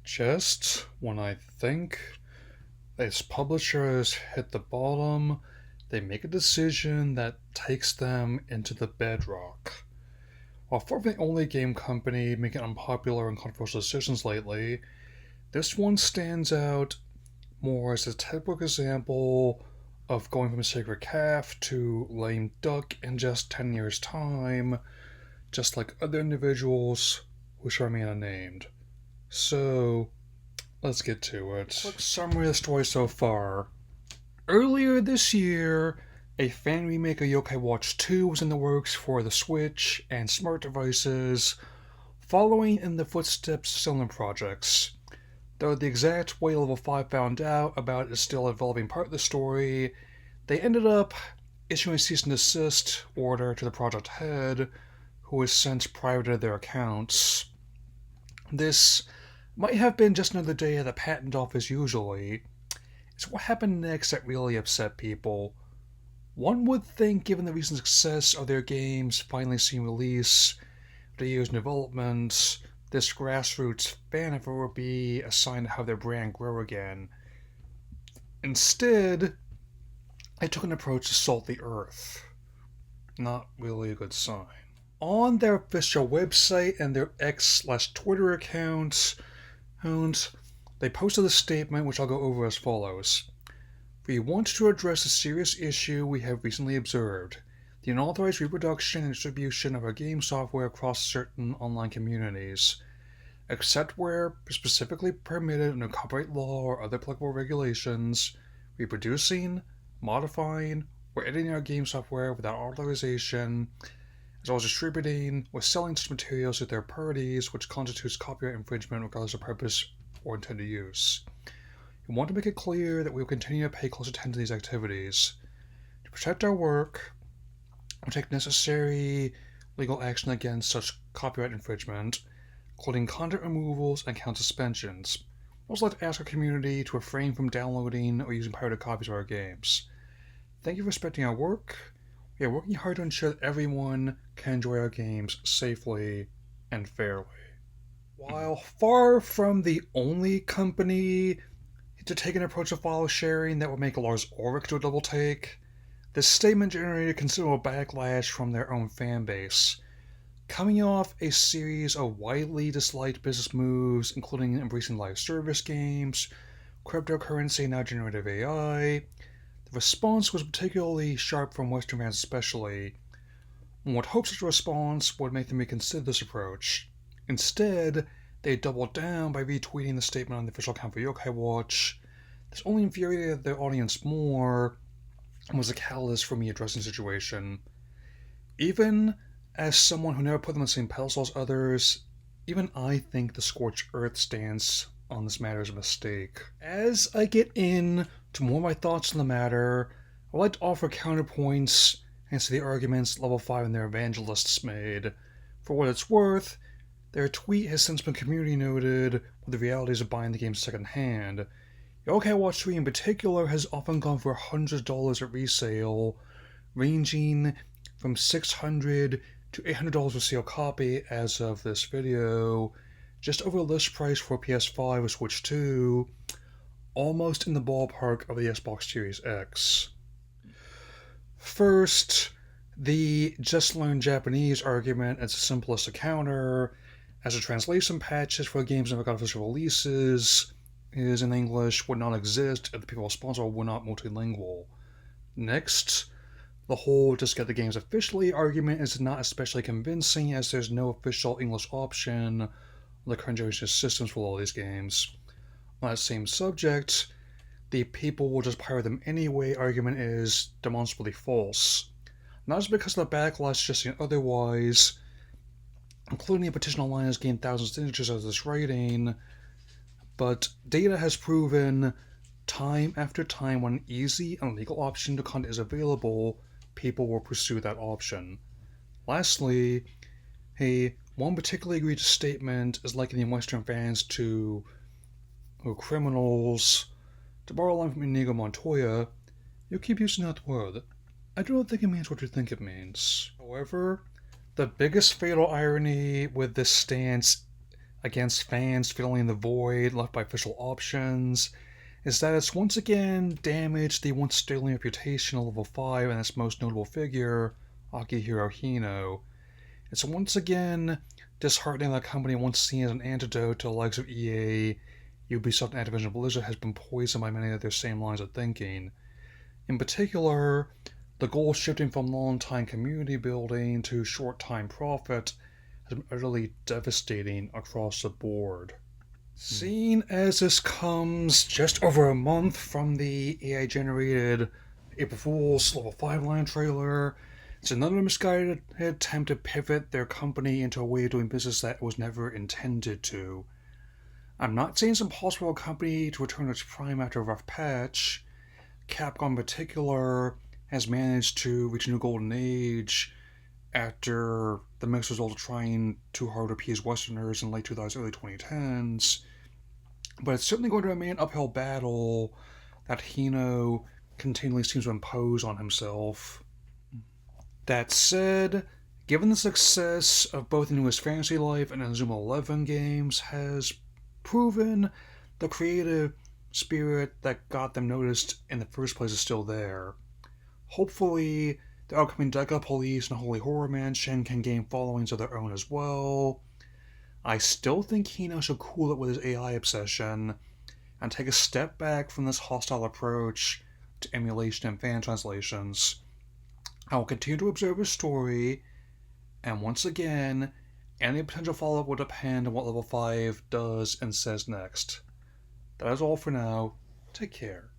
Just when I think this publisher has hit the bottom, they make a decision that takes them into the bedrock. While far from the only game company making unpopular and controversial decisions lately, this one stands out more as a typical example of going from sacred calf to lame duck in just 10 years' time, just like other individuals who shall remain unnamed. So, let's get to it. Quick summary of the story so far. Earlier this year, a fan remake of Yokai Watch 2 was in the works for the Switch and smart devices, following in the footsteps of similar projects. Though the exact way Level-5 found out about it is still a developing part of the story, they ended up issuing a cease and desist order to the project head, who has since privated their accounts. This might have been just another day at the patent office usually. It's what happened next that really upset people. One would think, given the recent success of their games finally seeing release, the years in development, this grassroots fan effort would be a sign to have their brand grow again. Instead, they took an approach to salt the earth. Not really a good sign. On their official website and their X/Twitter accounts, they posted a statement which I'll go over as follows. We want to address a serious issue we have recently observed: the unauthorized reproduction and distribution of our game software across certain online communities. Except where specifically permitted under copyright law or other applicable regulations, reproducing, modifying, or editing our game software without authorization, as well as distributing or selling such materials to third parties, which constitutes copyright infringement regardless of purpose or intended use. We want to make it clear that we will continue to pay close attention to these activities. To protect our work, we'll take necessary legal action against such copyright infringement, including content removals and account suspensions. We'd also like to ask our community to refrain from downloading or using pirated copies of our games. Thank you for respecting our work. We are working hard to ensure that everyone can enjoy our games safely and fairly. While far from the only company to take an approach to file sharing that would make Lars Ulrich do a double take, this statement generated considerable backlash from their own fanbase. Coming off a series of widely disliked business moves, including embracing live service games, cryptocurrency, and now generative AI, the response was particularly sharp from Western fans especially. One would hope such a response would make them reconsider this approach. Instead, they doubled down by retweeting the statement on the official account for Yokai Watch. This only infuriated their audience more and was a catalyst for me addressing the situation. Even as someone who never put them on the same pedestal as others, even I think the scorched earth stance on this matter is a mistake. As I get in to more of my thoughts on the matter, I would like to offer counterpoints against the arguments Level-5 and their evangelists made. For what it's worth, their tweet has since been community noted with the realities of buying the game secondhand. Yokai Watch 3 in particular has often gone for $100 at resale, ranging from $600 to $800 for sale copy as of this video, just over list price for PS5 or Switch 2, almost in the ballpark of the Xbox Series X. First, the just learned Japanese argument is the simplest to counter, as the translation patches for games never got official releases is in English would not exist if the people responsible were not multilingual. Next, the whole just get the games officially argument is not especially convincing, as there's no official English option on the current generation systems for all these games. On that same subject, the people will just pirate them anyway argument is demonstrably false. Not just because of the backlash suggesting otherwise, including a petition online has gained thousands of signatures of this writing, but data has proven time after time when an easy and legal option to content is available, people will pursue that option. Lastly, one particularly egregious statement is likening Western fans to criminals. To borrow a line from Inigo Montoya, you keep using that word. I do not think it means what you think it means. However, the biggest fatal irony with this stance against fans filling the void left by official options is that it's once again damaged the once sterling reputation of Level 5 and its most notable figure, Akihiro Hino. It's once again disheartening that a company once seen as an antidote to the likes of EA, Ubisoft, and Activision Blizzard has been poisoned by many of their same lines of thinking. In particular, the goal shifting from long-time community building to short-time profit has been utterly devastating across the board. Seeing as this comes just over a month from the AI-generated April Fool's Level 5 line trailer, it's another misguided attempt to pivot their company into a way of doing business that it was never intended to. I'm not saying it's impossible for a company to return to its prime after a rough patch. Capcom in particular has managed to reach a new golden age after the mixed result of trying too hard to appease Westerners in late 2000s, early 2010s. But it's certainly going to remain an uphill battle that Hino continually seems to impose on himself. That said, given the success of both the newest Fantasy Life and Inazuma 11 games has proven the creative spirit that got them noticed in the first place is still there. Hopefully, the upcoming Deca Police and Holy Horror Mansion can gain followings of their own as well. I still think Hino should cool it with his AI obsession and take a step back from this hostile approach to emulation and fan translations. I will continue to observe his story, and once again, any potential follow-up will depend on what Level 5 does and says next. That is all for now. Take care.